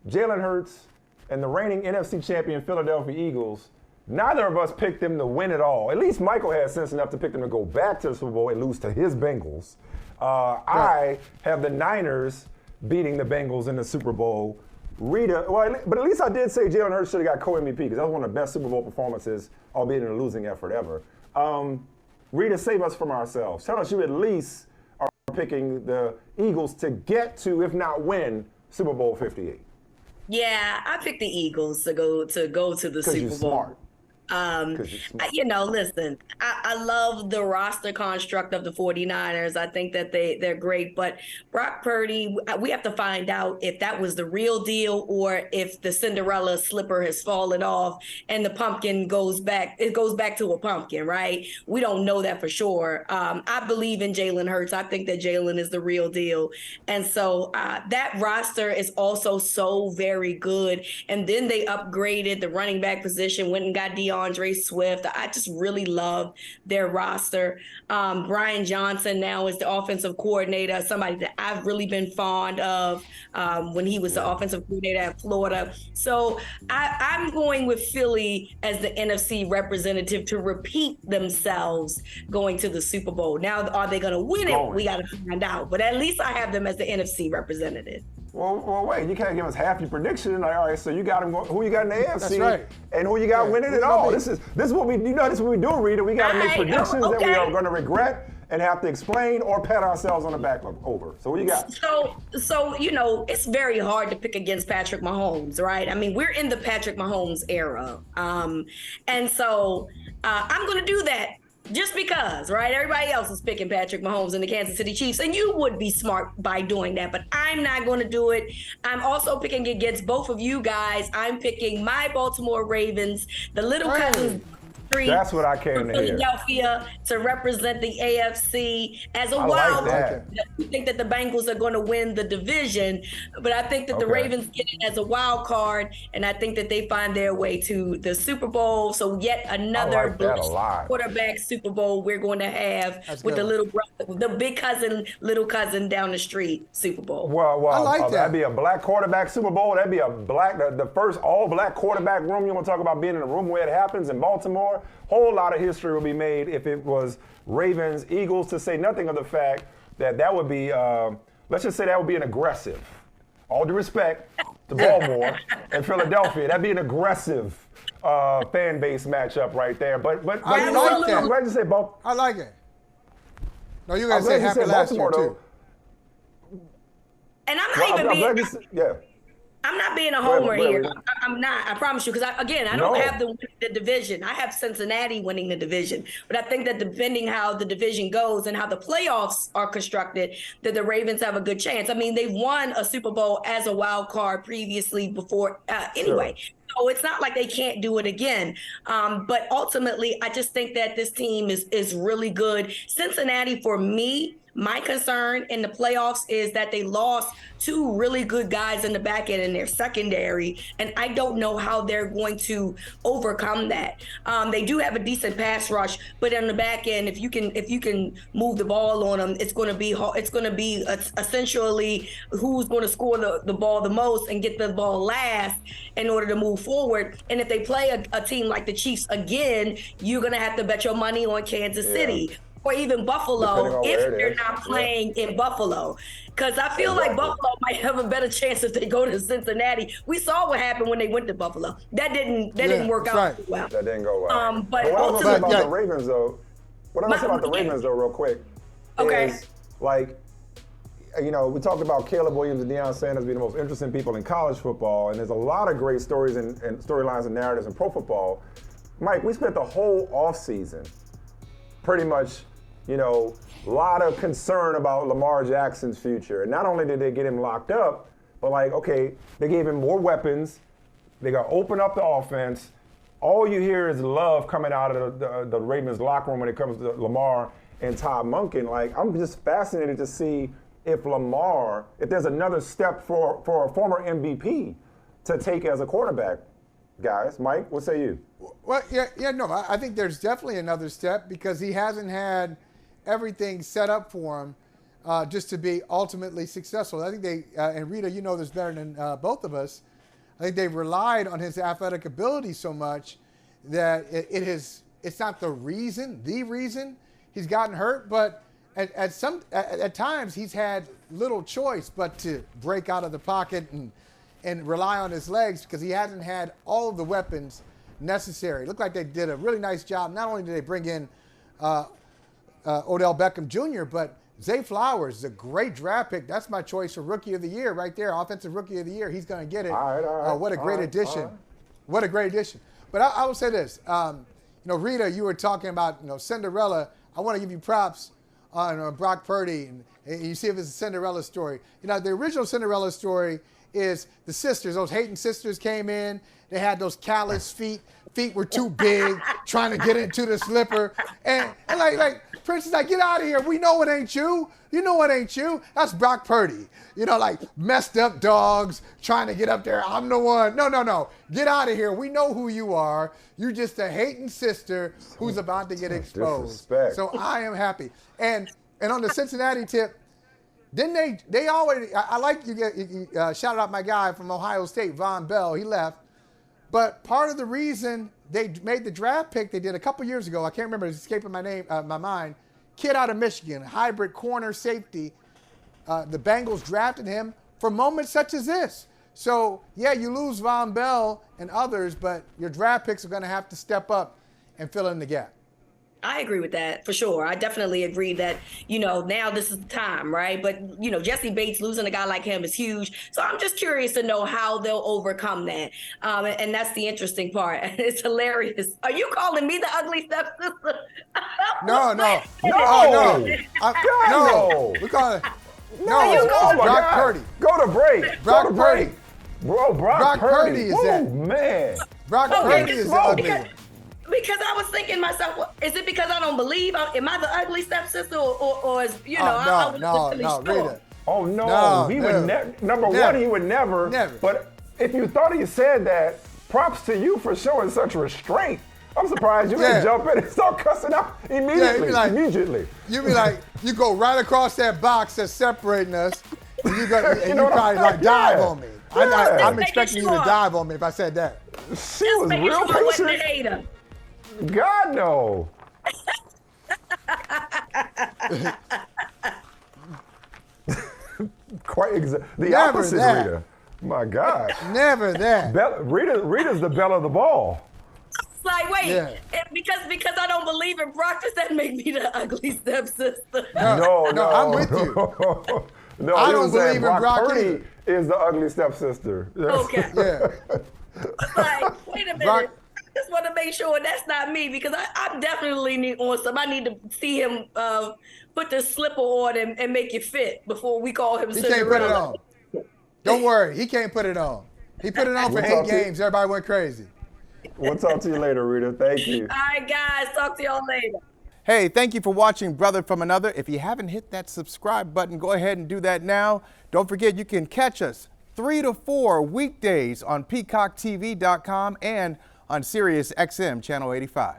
Jalen Hurts and the reigning NFC champion Philadelphia Eagles, neither of us picked them to win it all. At least Michael had sense enough to pick them to go back to the Super Bowl and lose to his Bengals. I have the Niners beating the Bengals in the Super Bowl. But at least I did say Jalen Hurts should have got co-MVP because that was one of the best Super Bowl performances, albeit in a losing effort ever. Reeta, save us from ourselves. Tell us you at least are picking the Eagles to get to, if not win, Super Bowl 58. Yeah, I picked the Eagles to go to the Super Bowl. Smart. Listen, I love the roster construct of the 49ers. I think that they're great, but Brock Purdy, we have to find out if that was the real deal or if the Cinderella slipper has fallen off and the pumpkin goes back to a pumpkin, right? We don't know that for sure. I believe in Jalen Hurts. I think that Jalen is the real deal. And so that roster is also so very good. And then they upgraded the running back position, went and got DeAndre Swift. I just really love their roster. Brian Johnson now is the offensive coordinator, somebody that I've really been fond of when he was the offensive coordinator at Florida. So I'm going with Philly as the NFC representative to repeat themselves going to the Super Bowl. Now, are they going to win it? We got to find out. But at least I have them as the NFC representative. Well, wait, you can't give us half your prediction. Like, all right, so you got them. Who you got in the AFC? That's right. And who you got winning it all? This is what we this is what we do, Reeta. We got to make predictions that we are going to regret and have to explain or pat ourselves on the back over. So what you got? So it's very hard to pick against Patrick Mahomes, right? I mean, we're in the Patrick Mahomes era, and so I'm going to do that. Just because, right? Everybody else is picking Patrick Mahomes and the Kansas City Chiefs, and you would be smart by doing that, but I'm not going to do it. I'm also picking against both of you guys. I'm picking my Baltimore Ravens, the little cousins. That's what I came to hear. Philadelphia to represent the AFC as a wild card. I think that the Bengals are going to win the division, but I think that the Ravens get it as a wild card, and I think that they find their way to the Super Bowl. So yet another quarterback Super Bowl we're going to have with the little brother, the big cousin, little cousin down the street Super Bowl. Well, I like that. That'd be a black quarterback Super Bowl. That'd be the first all-black quarterback room. You want to talk about being in a room where it happens in Baltimore? Whole lot of history will be made if it was Ravens, Eagles, to say nothing of the fact that would be, let's just say that would be an aggressive, all due respect to Baltimore and Philadelphia, that'd be an aggressive fan base matchup right there. But I like that. I'm glad you said Baltimore. I like it. No, you guys say happy last year too. And I'm not even being. I'm not being a homer here. I'm not. I promise you. Because, I don't have them winning the division. I have Cincinnati winning the division. But I think that depending how the division goes and how the playoffs are constructed, that the Ravens have a good chance. I mean, they've won a Super Bowl as a wild card previously before anyway. Sure. So it's not like they can't do it again. But ultimately, I just think that this team is really good. Cincinnati, for me, my concern in the playoffs is that they lost two really good guys in the back end in their secondary, and I don't know how they're going to overcome that. They do have a decent pass rush, but on the back end, if you can move the ball on them, it's going to be essentially who's going to score the ball the most and get the ball last in order to move forward. And if they play a team like the Chiefs again, you're going to have to bet your money on Kansas City. Or even Buffalo if they're not playing in Buffalo. Because I feel like Buffalo might have a better chance if they go to Cincinnati. We saw what happened when they went to Buffalo. That didn't work out well. That didn't go well. But what I want to say about the Ravens, though, real quick, is like, we talked about Caleb Williams and Deion Sanders being the most interesting people in college football, and there's a lot of great stories and storylines and narratives in pro football. Mike, we spent the whole offseason pretty much a lot of concern about Lamar Jackson's future. And not only did they get him locked up, but they gave him more weapons. They got to open up the offense. All you hear is love coming out of the Ravens locker room when it comes to Lamar and Todd Monken. I'm just fascinated to see if there's another step for a former MVP to take as a quarterback. Guys, Mike, what say you? Well, I think there's definitely another step because he hasn't had everything set up for him just to be ultimately successful. I think and Reeta, you know this better than both of us, I think they've relied on his athletic ability so much that it's not the reason he's gotten hurt, but at times he's had little choice but to break out of the pocket and rely on his legs because he hasn't had all of the weapons necessary. It looked like they did a really nice job. Not only did they bring in Odell Beckham Jr., but Zay Flowers is a great draft pick. That's my choice for Rookie of the Year right there. Offensive Rookie of the Year. He's going to get it. All right, what a great addition. What a great addition. But I will say this. Reeta, you were talking about, Cinderella. I want to give you props on Brock Purdy. And you see if it's a Cinderella story. The original Cinderella story is the sisters, those hating sisters came in. They had those callous feet. Feet were too big, trying to get into the slipper. And like Princess, like, get out of here. We know it ain't you. You know it ain't you. That's Brock Purdy. Like messed up dogs trying to get up there. I'm the one. No. Get out of here. We know who you are. You're just a hating sister who's about to get exposed. Disrespect. So I am happy. And on the Cincinnati tip, didn't they always, I like you shouted out my guy from Ohio State, Von Bell. He left. But part of the reason they made the draft pick they did a couple years ago, I can't remember, it's escaping my mind, kid out of Michigan, hybrid corner safety. The Bengals drafted him for moments such as this. So, yeah, you lose Von Bell and others, but your draft picks are going to have to step up and fill in the gap. I agree with that for sure. I definitely agree that, now this is the time, right? But, Jesse Bates losing a guy like him is huge. So I'm just curious to know how they'll overcome that. And that's the interesting part. It's hilarious. Are you calling me the ugly stepsister? No. No. We're calling Brock Purdy. Go to break. Brock Purdy. Bro, Brock Purdy is that. that. Man. Brock Purdy is the ugly one. Because I was thinking to myself, well, is it because I don't believe? Am I the ugly stepsister, or is I wasn't really sure. Rita. Oh no, he would never. Number one, he would never. But if you thought he said that, props to you for showing such restraint. I'm surprised you didn't jump in and start cussing out immediately. Immediately. You be like, you go right across that box that's separating us, and you probably dive on me. I'm expecting you to dive on me if I said that. She was real patient. God, no. The opposite, Reeta. My God. Never that. Rita's the belle of the ball. Like, wait, because I don't believe in Brock, does that make me the ugly stepsister? No, I'm with you. No, I don't believe in Brock Purdy is the ugly stepsister. Okay. Yeah. Like, wait a minute. I just want to make sure that's not me, because I definitely need on some. I need to see him put the slipper on and make it fit before we call him Cinderella. He can't put it on. Don't worry. He can't put it on. He put it on for 8 games. Everybody went crazy. We'll talk to you later, Reeta. Thank you. All right, guys. Talk to y'all later. Hey, thank you for watching Brother from Another. If you haven't hit that subscribe button, go ahead and do that now. Don't forget, you can catch us 3 to 4 weekdays on PeacockTV.com and on Sirius XM Channel 85.